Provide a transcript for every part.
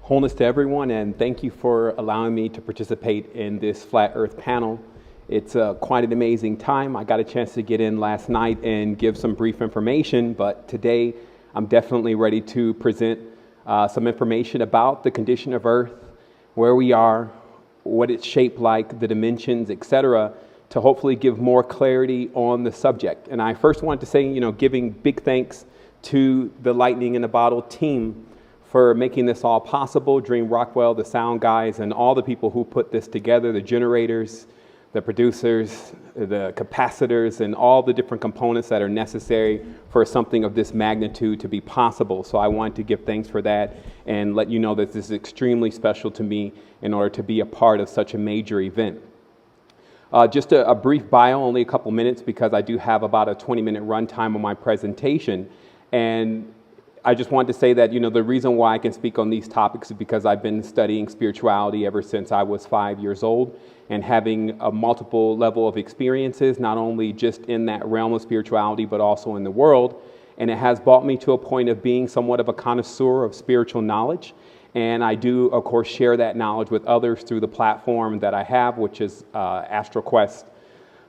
Wholeness to everyone, and thank you for allowing me to participate in this Flat Earth panel. It's quite an amazing time. I got a chance to get in last night and give some brief information, but today I'm definitely ready to present some information about the condition of Earth, where we are, what it's shaped like, the dimensions, etc., to hopefully give more clarity on the subject. And I first wanted to say, giving big thanks to the Lightning in a Bottle team for making this all possible. Dream Rockwell, the sound guys, and all the people who put this together, the generators, the producers, the capacitors, and all the different components that are necessary for something of this magnitude to be possible. So I want to give thanks for that and let you know that this is extremely special to me in order to be a part of such a major event. Just a brief bio, only a couple minutes, because I do have about a 20-minute runtime on my presentation. And I just wanted to say that, the reason why I can speak on these topics is because I've been studying spirituality ever since I was 5 years old and having a multiple level of experiences, not only just in that realm of spirituality, but also in the world. And it has brought me to a point of being somewhat of a connoisseur of spiritual knowledge. And I do, of course, share that knowledge with others through the platform that I have, which is AstroQuest,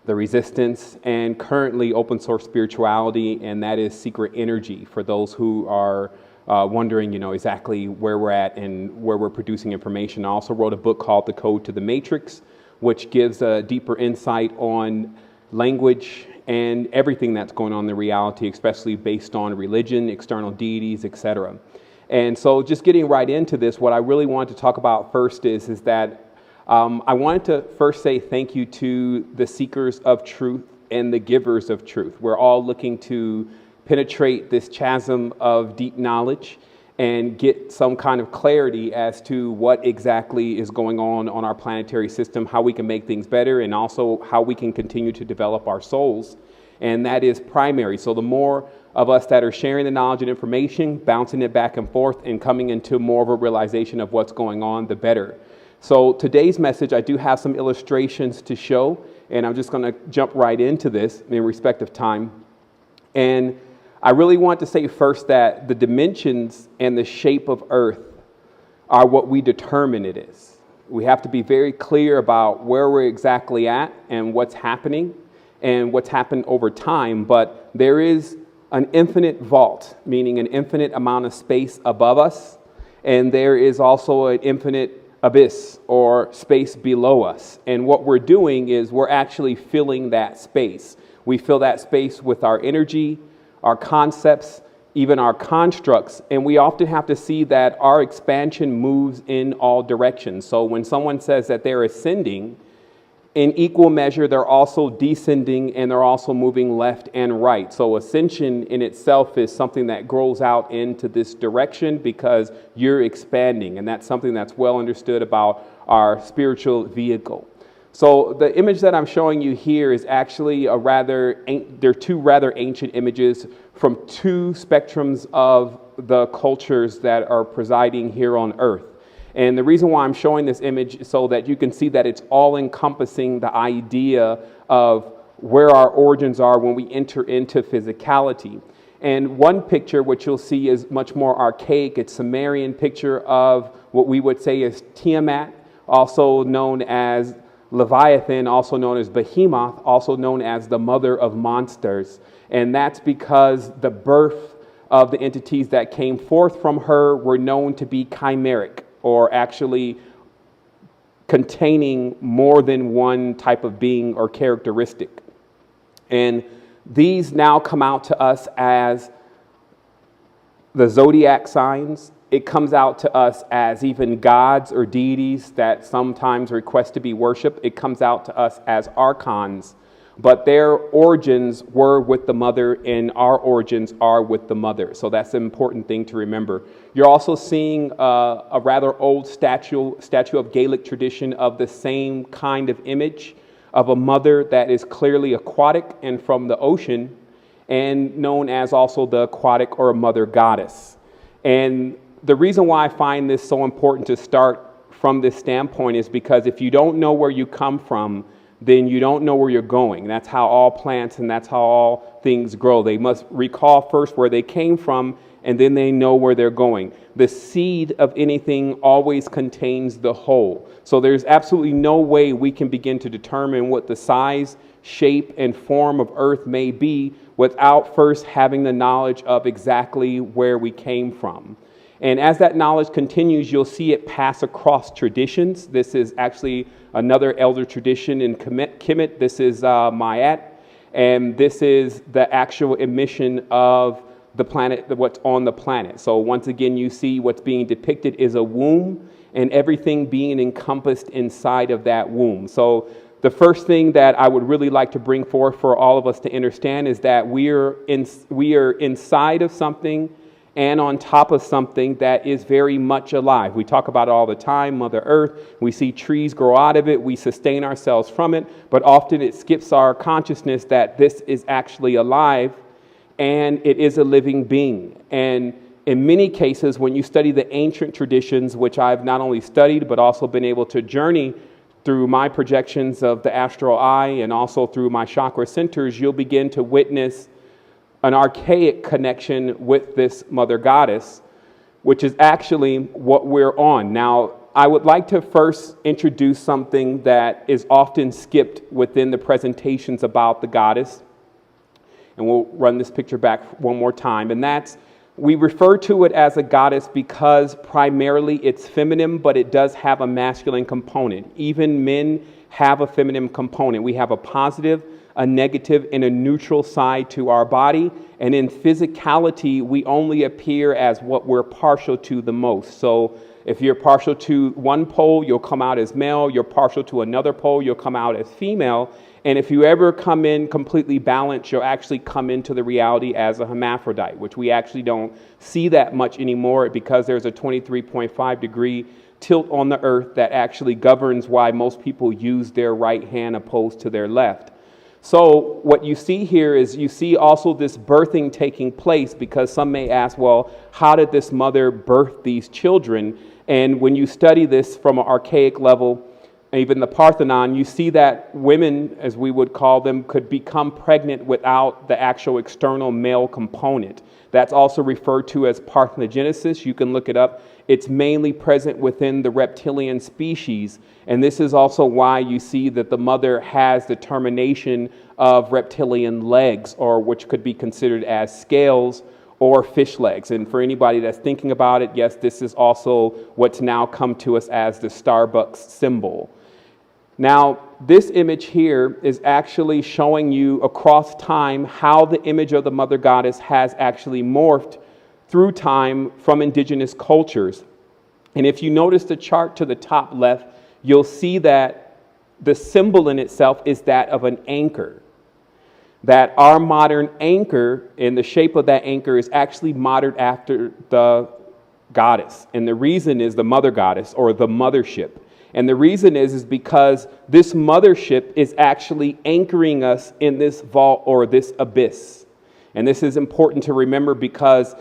The Resistance, and currently open source spirituality, and that is Secret Energy, for those who are wondering, exactly where we're at and where we're producing information. I also wrote a book called The Code to the Matrix, which gives a deeper insight on language and everything that's going on in the reality, especially based on religion, external deities, etc. And so just getting right into this, what I really wanted to talk about first is that I wanted to first say thank you to the seekers of truth and the givers of truth. We're all looking to penetrate this chasm of deep knowledge and get some kind of clarity as to what exactly is going on our planetary system, how we can make things better, and also how we can continue to develop our souls. And that is primary. So the more of us that are sharing the knowledge and information, bouncing it back and forth, and coming into more of a realization of what's going on, the better. So today's message, I do have some illustrations to show, and I'm just going to jump right into this in respect of time. And I really want to say first that the dimensions and the shape of Earth are what we determine it is. We have to be very clear about where we're exactly at and what's happening and what's happened over time, but there is an infinite vault, meaning an infinite amount of space above us, and there is also an infinite abyss or space below us. And what we're doing is we're actually filling that space. We fill that space with our energy, our concepts, even our constructs. And we often have to see that our expansion moves in all directions. So when someone says that they're ascending, in equal measure, they're also descending, and they're also moving left and right. So ascension in itself is something that grows out into this direction because you're expanding, and that's something that's well understood about our spiritual vehicle. So the image that I'm showing you here is actually they're two rather ancient images from two spectrums of the cultures that are presiding here on Earth. And the reason why I'm showing this image is so that you can see that it's all encompassing the idea of where our origins are when we enter into physicality. And one picture, which you'll see is much more archaic, it's a Sumerian picture of what we would say is Tiamat, also known as Leviathan, also known as Behemoth, also known as the mother of monsters. And that's because the birth of the entities that came forth from her were known to be chimeric, or actually containing more than one type of being or characteristic. And these now come out to us as the zodiac signs. It comes out to us as even gods or deities that sometimes request to be worshipped. It comes out to us as archons, but their origins were with the mother, and our origins are with the mother. So that's an important thing to remember. You're also seeing a rather old statue of Gaelic tradition of the same kind of image of a mother that is clearly aquatic and from the ocean, and known as also the aquatic or mother goddess. And the reason why I find this so important to start from this standpoint is because if you don't know where you come from, then you don't know where you're going. That's how all plants and that's how all things grow. They must recall first where they came from and then they know where they're going. The seed of anything always contains the whole. So there's absolutely no way we can begin to determine what the size, shape, and form of earth may be without first having the knowledge of exactly where we came from. And as that knowledge continues, you'll see it pass across traditions. This is actually another elder tradition in Kemet. This is Ma'at, and this is the actual emission of the planet, what's on the planet. So once again, you see what's being depicted is a womb and everything being encompassed inside of that womb. So the first thing that I would really like to bring forth for all of us to understand is that we are inside of something and on top of something that is very much alive. We talk about it all the time, Mother Earth. We see trees grow out of it. We sustain ourselves from it. But often it skips our consciousness that this is actually alive and it is a living being. And in many cases, when you study the ancient traditions, which I've not only studied, but also been able to journey through my projections of the astral eye and also through my chakra centers, you'll begin to witness an archaic connection with this mother goddess, which is actually what we're on. Now, I would like to first introduce something that is often skipped within the presentations about the goddess. And we'll run this picture back one more time. And that's, we refer to it as a goddess because primarily it's feminine, but it does have a masculine component. Even men have a feminine component. We have a positive, a negative, and a neutral side to our body. And in physicality, we only appear as what we're partial to the most. So if you're partial to one pole, you'll come out as male. You're partial to another pole, you'll come out as female. And if you ever come in completely balanced, you'll actually come into the reality as a hermaphrodite, which we actually don't see that much anymore because there's a 23.5 degree tilt on the earth that actually governs why most people use their right hand opposed to their left. So what you see here is you see also this birthing taking place, because some may ask, well, how did this mother birth these children? And when you study this from an archaic level, even the Parthenon, you see that women, as we would call them, could become pregnant without the actual external male component. That's also referred to as parthenogenesis. You can look it up. It's mainly present within the reptilian species. And this is also why you see that the mother has the termination of reptilian legs, or which could be considered as scales or fish legs. And for anybody that's thinking about it, yes, this is also what's now come to us as the Starbucks symbol. Now, this image here is actually showing you across time how the image of the mother goddess has actually morphed through time from indigenous cultures. And if you notice the chart to the top left, you'll see that the symbol in itself is that of an anchor. That our modern anchor, and the shape of that anchor, is actually modeled after the goddess. And the reason is the mother goddess, or the mothership. And the reason is because this mothership is actually anchoring us in this vault or this abyss. And this is important to remember because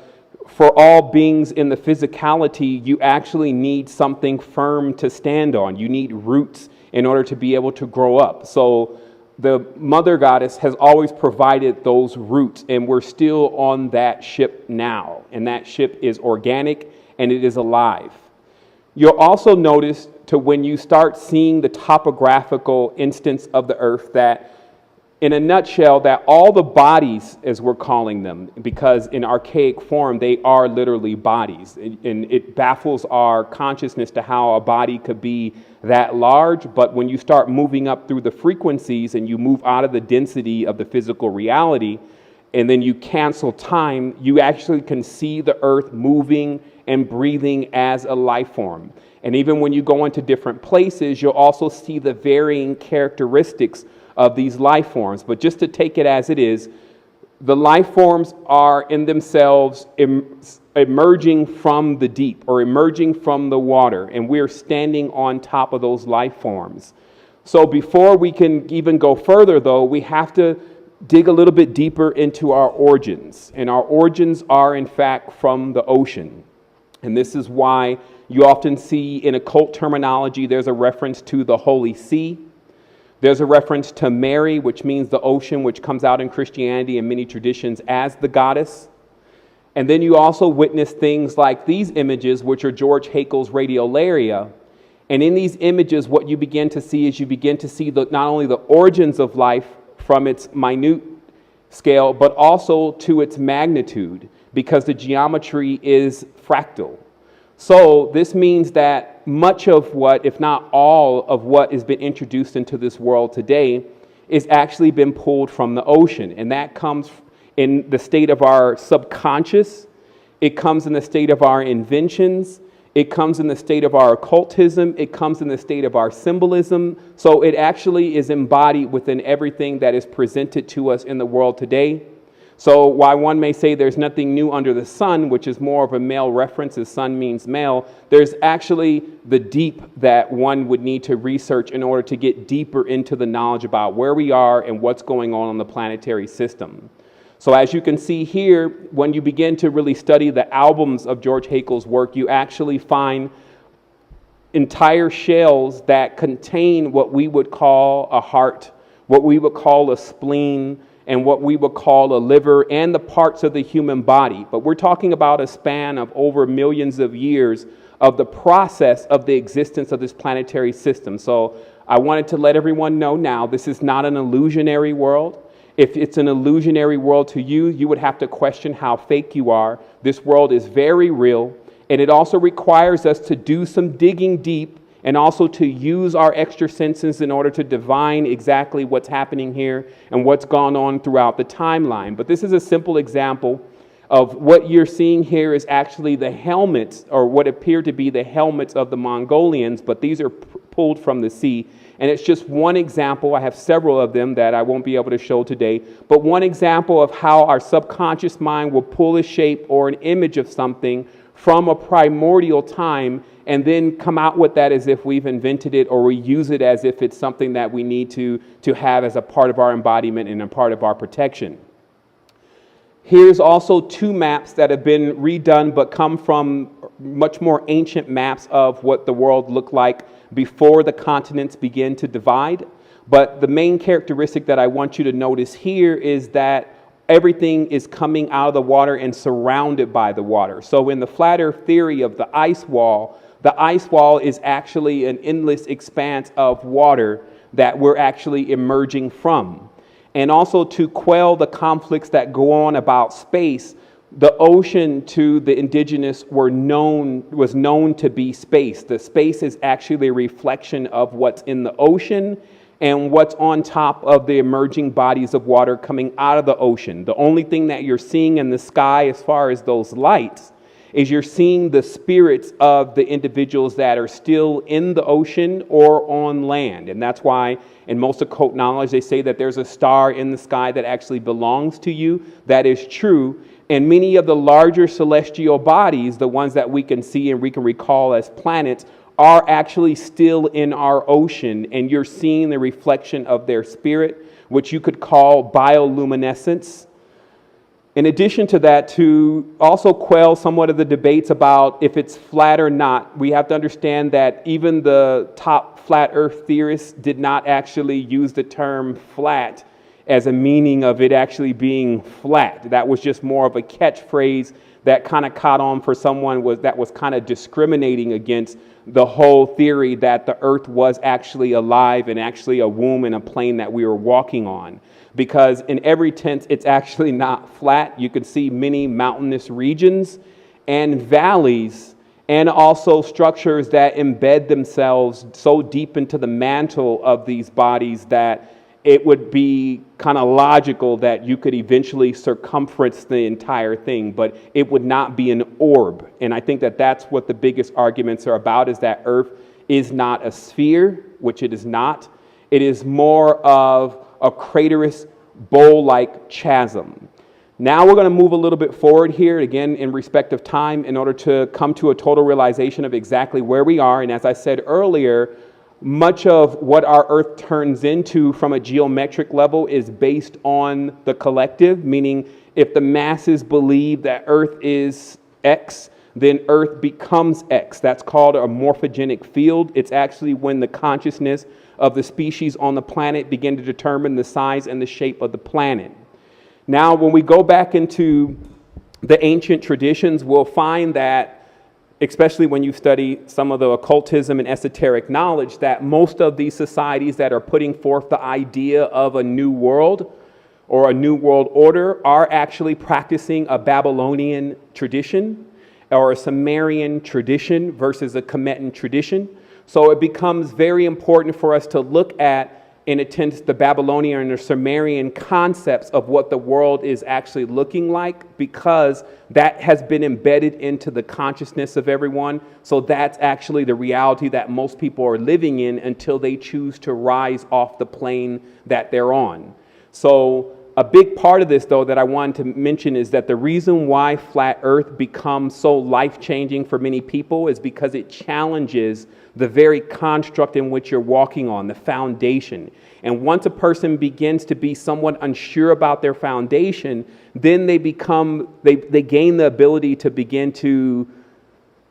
for all beings in the physicality, you actually need something firm to stand on. You need roots in order to be able to grow up. So the mother goddess has always provided those roots, and we're still on that ship now. And that ship is organic and it is alive. You'll also notice to when you start seeing the topographical instance of the earth that, in a nutshell, that all the bodies, as we're calling them, because in archaic form, they are literally bodies. And it baffles our consciousness to how a body could be that large. But when you start moving up through the frequencies and you move out of the density of the physical reality, and then you cancel time, you actually can see the earth moving and breathing as a life form. And even when you go into different places, you'll also see the varying characteristics of these life forms. But just to take it as it is, the life forms are in themselves emerging from the deep or emerging from the water, and we're standing on top of those life forms. So before we can even go further, though, we have to dig a little bit deeper into our origins. And our origins are, in fact, from the ocean. And this is why you often see in occult terminology, there's a reference to the Holy See. There's a reference to Mary, which means the ocean, which comes out in Christianity and many traditions as the goddess. And then you also witness things like these images, which are George Haeckel's radiolaria. And in these images, what you begin to see is you begin to see not only the origins of life from its minute scale, but also to its magnitude, because the geometry is fractal. So this means that much of what, if not all of what has been introduced into this world today is actually been pulled from the ocean. And that comes in the state of our subconscious. It comes in the state of our inventions. It comes in the state of our occultism. It comes in the state of our symbolism. So it actually is embodied within everything that is presented to us in the world today. So while one may say there's nothing new under the sun, which is more of a male reference, as sun means male, there's actually the deep that one would need to research in order to get deeper into the knowledge about where we are and what's going on the planetary system. So as you can see here, when you begin to really study the albums of George Haeckel's work, you actually find entire shells that contain what we would call a heart, what we would call a spleen, and what we would call a liver, and the parts of the human body. But we're talking about a span of over millions of years of the process of the existence of this planetary system. So I wanted to let everyone know now, this is not an illusionary world. If it's an illusionary world to you, you would have to question how fake you are. This world is very real, and it also requires us to do some digging deep and also to use our extra senses in order to divine exactly what's happening here and what's gone on throughout the timeline. But this is a simple example of what you're seeing here is actually the helmets, or what appear to be the helmets of the Mongolians, but these are pulled from the sea. And it's just one example. I have several of them that I won't be able to show today, but one example of how our subconscious mind will pull a shape or an image of something from a primordial time and then come out with that as if we've invented it, or we use it as if it's something that we need to have as a part of our embodiment and a part of our protection. Here's also two maps that have been redone but come from much more ancient maps of what the world looked like before the continents began to divide. But the main characteristic that I want you to notice here is that everything is coming out of the water and surrounded by the water. So in the flat earth theory of the ice wall is actually an endless expanse of water that we're actually emerging from. And also to quell the conflicts that go on about space, the ocean to the indigenous was known to be space. The space is actually a reflection of what's in the ocean and what's on top of the emerging bodies of water coming out of the ocean. The only thing that you're seeing in the sky as far as those lights is you're seeing the spirits of the individuals that are still in the ocean or on land. And that's why in most occult knowledge, they say that there's a star in the sky that actually belongs to you. That is true. And many of the larger celestial bodies, the ones that we can see and we can recall as planets, are actually still in our ocean. And you're seeing the reflection of their spirit, which you could call bioluminescence. In addition to that, to also quell somewhat of the debates about if it's flat or not, we have to understand that even the top flat earth theorists did not actually use the term flat as a meaning of it actually being flat. That was just more of a catchphrase that kind of caught on for someone that was kind of discriminating against the whole theory that the earth was actually alive and actually a womb and a plane that we were walking on. Because in every sense, it's actually not flat. You can see many mountainous regions and valleys, and also structures that embed themselves so deep into the mantle of these bodies that it would be kind of logical that you could eventually circumference the entire thing, but it would not be an orb. And I think that that's what the biggest arguments are about, is that Earth is not a sphere, which it is not. It is more of a craterous bowl-like chasm. Now we're going to move a little bit forward here, again, in respect of time, in order to come to a total realization of exactly where we are. And as I said earlier, much of what our Earth turns into from a geometric level is based on the collective, meaning if the masses believe that Earth is X, then Earth becomes X. That's called a morphogenic field. It's actually when the consciousness of the species on the planet begin to determine the size and the shape of the planet. Now, when we go back into the ancient traditions, we'll find that, especially when you study some of the occultism and esoteric knowledge, that most of these societies that are putting forth the idea of a new world or a new world order are actually practicing a Babylonian tradition or a Sumerian tradition versus a Kemetan tradition. So it becomes very important for us to look at, in a sense, the Babylonian or Sumerian concepts of what the world is actually looking like, because that has been embedded into the consciousness of everyone. So that's actually the reality that most people are living in until they choose to rise off the plane that they're on. So a big part of this, though, that I wanted to mention is that the reason why flat earth becomes so life-changing for many people is because it challenges the very construct in which you're walking on, the foundation. And once a person begins to be somewhat unsure about their foundation, then they gain the ability to begin to,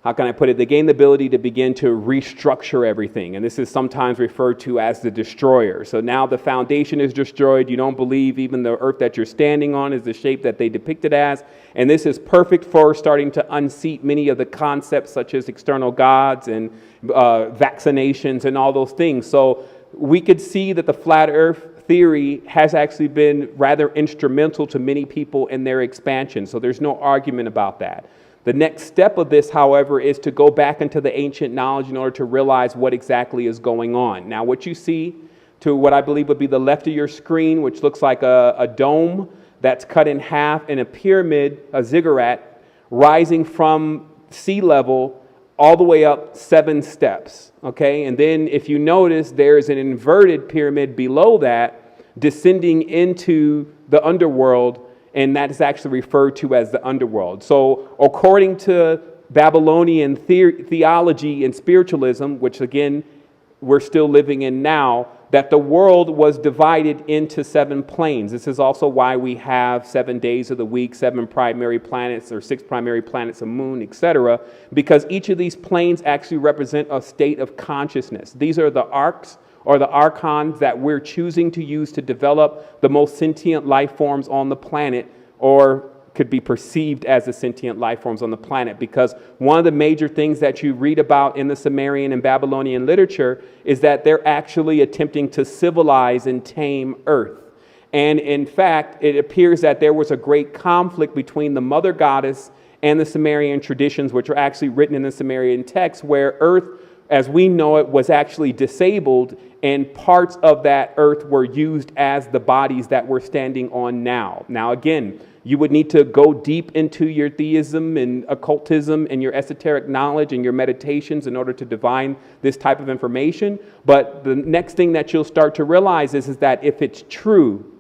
how can I put it? They gain the ability to begin to restructure everything. And this is sometimes referred to as the destroyer. So now the foundation is destroyed. You don't believe even the earth that you're standing on is the shape that they depict it as. And this is perfect for starting to unseat many of the concepts such as external gods and vaccinations and all those things. So we could see that the flat earth theory has actually been rather instrumental to many people in their expansion. So there's no argument about that. The next step of this, however, is to go back into the ancient knowledge in order to realize what exactly is going on. Now, what you see to what I believe would be the left of your screen, which looks like a dome that's cut in half, and a pyramid, a ziggurat, rising from sea level all the way up 7 steps, okay? And then if you notice, there's an inverted pyramid below that, descending into the underworld, and that is actually referred to as the underworld. So according to Babylonian theology and spiritualism, which again, we're still living in now, that the world was divided into 7 planes. This is also why we have 7 days of the week, 7 primary planets or 6 primary planets, a moon, etc., because each of these planes actually represent a state of consciousness. These are the arcs or the archons that we're choosing to use to develop the most sentient life forms on the planet, or could be perceived as the sentient life forms on the planet. Because one of the major things that you read about in the Sumerian and Babylonian literature is that they're actually attempting to civilize and tame Earth. And in fact, it appears that there was a great conflict between the mother goddess and the Sumerian traditions, which are actually written in the Sumerian text, where Earth, as we know it, was actually disabled, and parts of that earth were used as the bodies that we're standing on now. Now, again, you would need to go deep into your theism and occultism and your esoteric knowledge and your meditations in order to divine this type of information. But the next thing that you'll start to realize is that if it's true,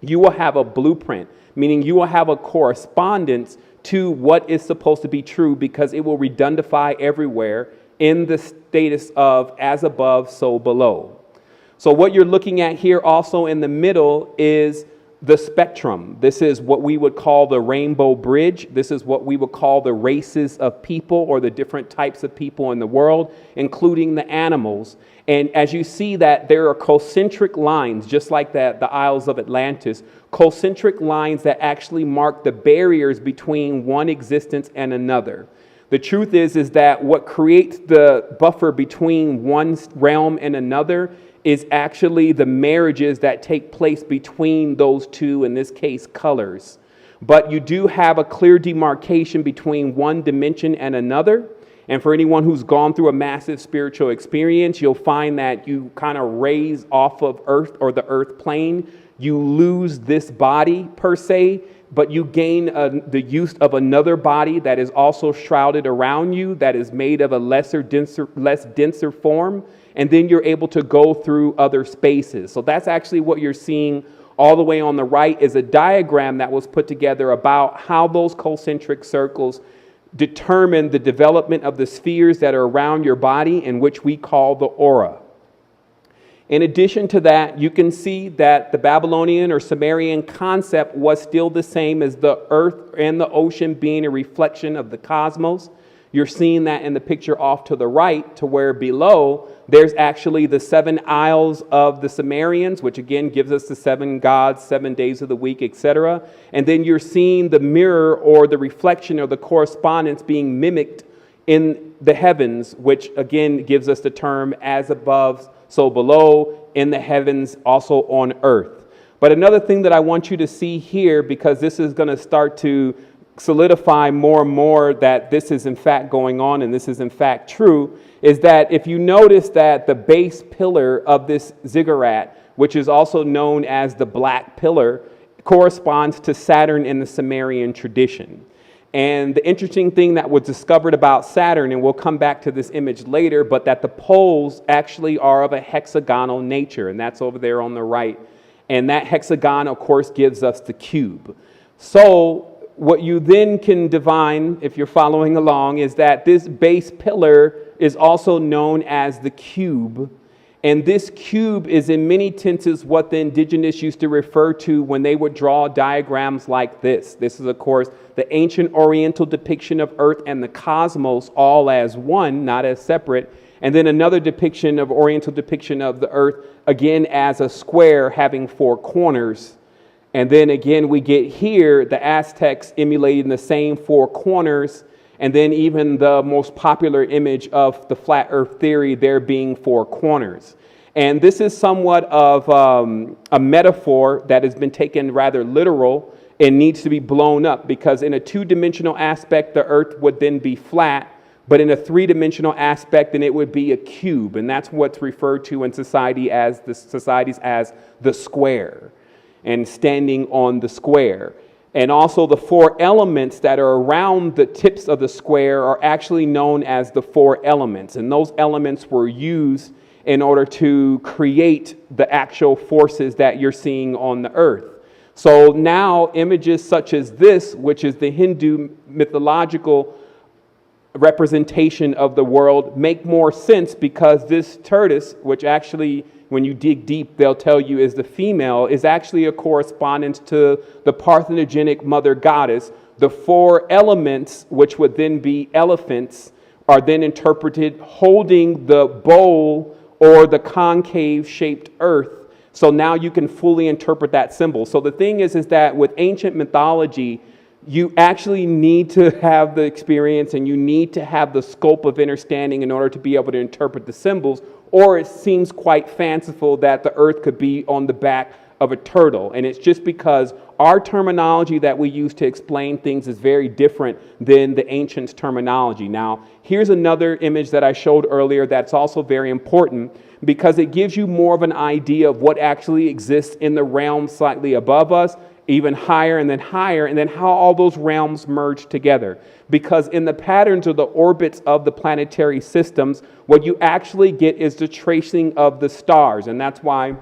you will have a blueprint, meaning you will have a correspondence to what is supposed to be true, because it will redundify everywhere in the status of as above, so below. So what you're looking at here also in the middle is the spectrum. This is what we would call the rainbow bridge. This is what we would call the races of people, or the different types of people in the world, including the animals. And as you see that there are concentric lines, just like the Isles of Atlantis, concentric lines that actually mark the barriers between one existence and another. The truth is that what creates the buffer between one realm and another is actually the marriages that take place between those two, in this case, colors. But you do have a clear demarcation between one dimension and another. And for anyone who's gone through a massive spiritual experience, you'll find that you kind of raise off of Earth or the Earth plane. You lose this body per se, but you gain the use of another body that is also shrouded around you, that is made of a less denser form, and then you're able to go through other spaces. So that's actually what you're seeing all the way on the right, is a diagram that was put together about how those concentric circles determine the development of the spheres that are around your body, in which we call the aura. In addition to that, you can see that the Babylonian or Sumerian concept was still the same as the earth and the ocean being a reflection of the cosmos. You're seeing that in the picture off to the right, to where below there's actually the 7 aisles of the Sumerians, which again gives us the 7 gods, 7 days of the week, etc. And then you're seeing the mirror or the reflection or the correspondence being mimicked in the heavens, which again gives us the term as above, so below, in the heavens, also on earth. But another thing that I want you to see here, because this is going to start to solidify more and more that this is in fact going on and this is in fact true, is that if you notice that the base pillar of this ziggurat, which is also known as the black pillar, corresponds to Saturn in the Sumerian tradition. And the interesting thing that was discovered about Saturn, and we'll come back to this image later, but that the poles actually are of a hexagonal nature, and that's over there on the right. And that hexagon, of course, gives us the cube. So what you then can divine, if you're following along, is that this base pillar is also known as the cube. And this cube is in many tenses what the indigenous used to refer to when they would draw diagrams like this. This is, of course, the ancient Oriental depiction of Earth and the cosmos all as one, not as separate. And then another depiction of Oriental depiction of the Earth, again, as a square having 4 corners. And then again, we get here the Aztecs emulating the same 4 corners. And then even the most popular image of the flat earth theory, there being 4 corners. And this is somewhat of a metaphor that has been taken rather literal and needs to be blown up, because in a 2-dimensional aspect, the earth would then be flat. But in a 3-dimensional aspect, then it would be a cube. And that's what's referred to in societies as the square, and standing on the square. And also the 4 elements that are around the tips of the square are actually known as the 4 elements. And those elements were used in order to create the actual forces that you're seeing on the earth. So now images such as this, which is the Hindu mythological representation of the world, make more sense, because this tortoise, which actually, when you dig deep, they'll tell you is the female, is actually a correspondence to the parthenogenic mother goddess. The 4 elements, which would then be elephants, are then interpreted holding the bowl or the concave shaped earth. So now you can fully interpret that symbol. So the thing is that with ancient mythology, you actually need to have the experience and you need to have the scope of understanding in order to be able to interpret the symbols, or it seems quite fanciful that the earth could be on the back of a turtle. And it's just because our terminology that we use to explain things is very different than the ancients' terminology. Now, here's another image that I showed earlier that's also very important, because it gives you more of an idea of what actually exists in the realm slightly above us, even higher, and then how all those realms merge together. Because in the patterns or the orbits of the planetary systems, what you actually get is the tracing of the stars. And that's why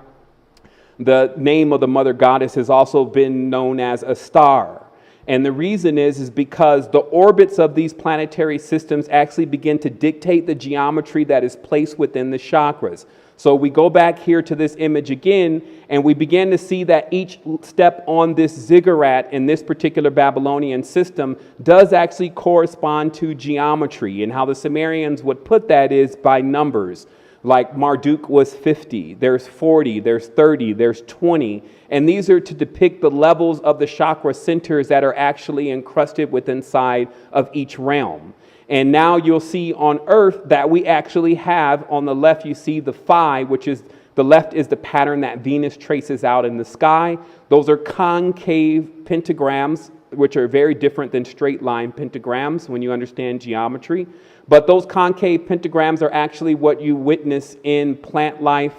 the name of the mother goddess has also been known as a star. And the reason is because the orbits of these planetary systems actually begin to dictate the geometry that is placed within the chakras. So we go back here to this image again, and we begin to see that each step on this ziggurat in this particular Babylonian system does actually correspond to geometry. And how the Sumerians would put that is by numbers. Like Marduk was 50, there's 40, there's 30, there's 20. And these are to depict the levels of the chakra centers that are actually encrusted within inside of each realm. And now you'll see on Earth that we actually have, on the left, you see the phi, which is, the left is the pattern that Venus traces out in the sky. Those are concave pentagrams, which are very different than straight line pentagrams when you understand geometry. But those concave pentagrams are actually what you witness in plant life,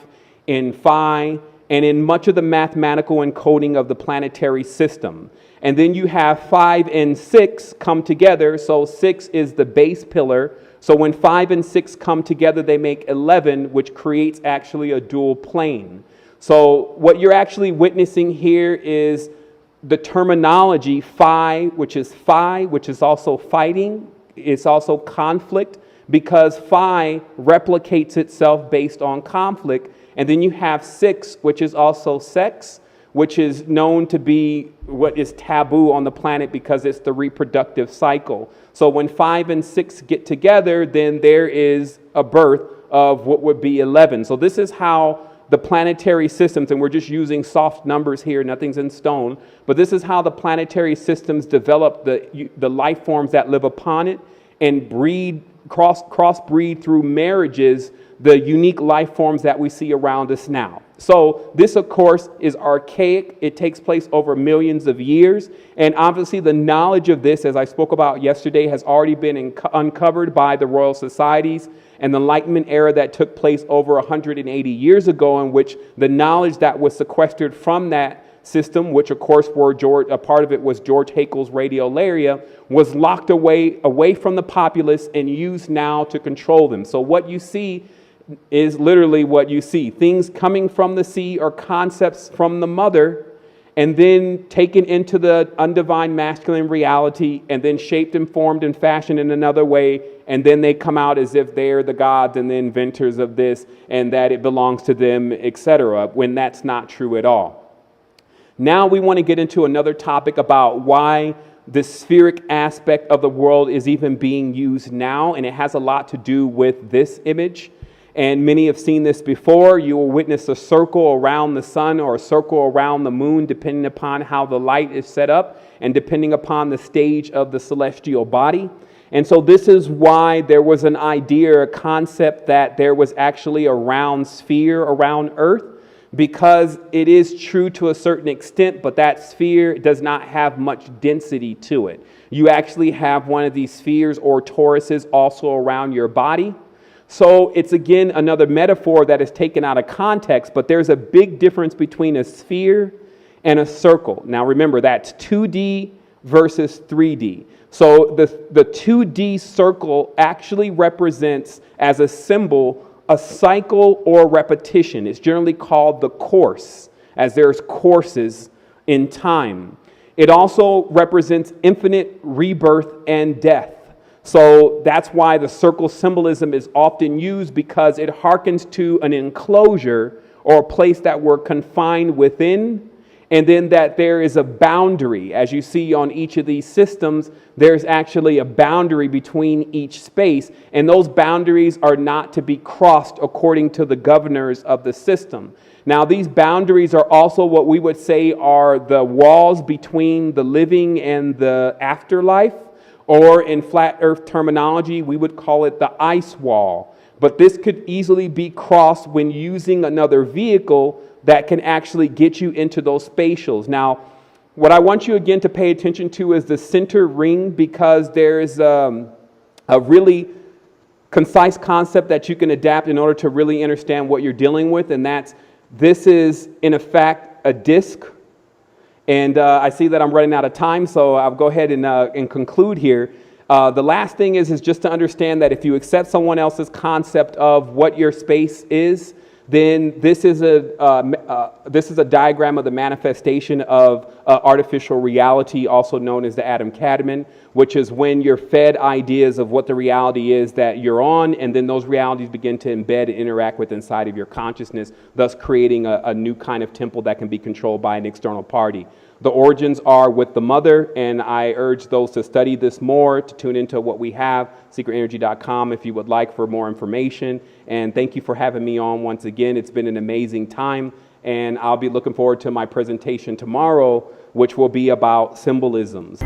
in phi, and in much of the mathematical encoding of the planetary system. And then you have 5 and 6 come together. So 6 is the base pillar. So when 5 and 6 come together, they make 11, which creates actually a dual plane. So what you're actually witnessing here is the terminology phi, which is also fighting. It's also conflict, because phi replicates itself based on conflict. And then you have 6, which is also sex, which is known to be what is taboo on the planet because it's the reproductive cycle. So when 5 and 6 get together, then there is a birth of what would be 11. So this is how the planetary systems, and we're just using soft numbers here, nothing's in stone, but this is how the planetary systems develop the life forms that live upon it and crossbreed through marriages the unique life forms that we see around us now. So this, of course, is archaic. It takes place over millions of years. And obviously the knowledge of this, as I spoke about yesterday, has already been uncovered by the Royal Societies and the Enlightenment era that took place over 180 years ago, in which the knowledge that was sequestered from that system, which of course a part of it was George Haeckel's radiolaria, was locked away from the populace and used now to control them. So what you see is literally what you see. Things coming from the sea or concepts from the mother, and then taken into the undivine masculine reality, and then shaped and formed and fashioned in another way, and then they come out as if they're the gods and the inventors of this, and that it belongs to them, etc., when that's not true at all. Now we want to get into another topic about why the spheric aspect of the world is even being used now, and it has a lot to do with this image. And many have seen this before. You will witness a circle around the sun or a circle around the moon, depending upon how the light is set up and depending upon the stage of the celestial body. And so this is why there was an idea, a concept that there was actually a round sphere around Earth, because it is true to a certain extent, but that sphere does not have much density to it. You actually have one of these spheres or toruses also around your body. So it's again another metaphor that is taken out of context, but there's a big difference between a sphere and a circle. Now remember, that's 2D versus 3D. So the 2D circle actually represents, as a symbol, a cycle or repetition. It's generally called the course, as there's courses in time. It also represents infinite rebirth and death. So that's why the circle symbolism is often used, because it harkens to an enclosure or a place that we're confined within, and then that there is a boundary. As you see on each of these systems, there's actually a boundary between each space, and those boundaries are not to be crossed according to the governors of the system. Now, these boundaries are also what we would say are the walls between the living and the afterlife. Or in flat earth terminology, we would call it the ice wall. But this could easily be crossed when using another vehicle that can actually get you into those spatials. Now, what I want you again to pay attention to is the center ring, because there's a really concise concept that you can adapt in order to really understand what you're dealing with. And this is, in effect, a disc. And I see that I'm running out of time, so I'll go ahead and conclude here. The last thing is just to understand that if you accept someone else's concept of what your space is, then this is a diagram of the manifestation of artificial reality, also known as the Adam Kadmon, which is when you're fed ideas of what the reality is that you're on, and then those realities begin to embed and interact with inside of your consciousness, thus creating a new kind of temple that can be controlled by an external party. The origins are with the mother, and I urge those to study this more, to tune into what we have, secretenergy.com, if you would like for more information. And thank you for having me on once again. It's been an amazing time, and I'll be looking forward to my presentation tomorrow, which will be about symbolisms.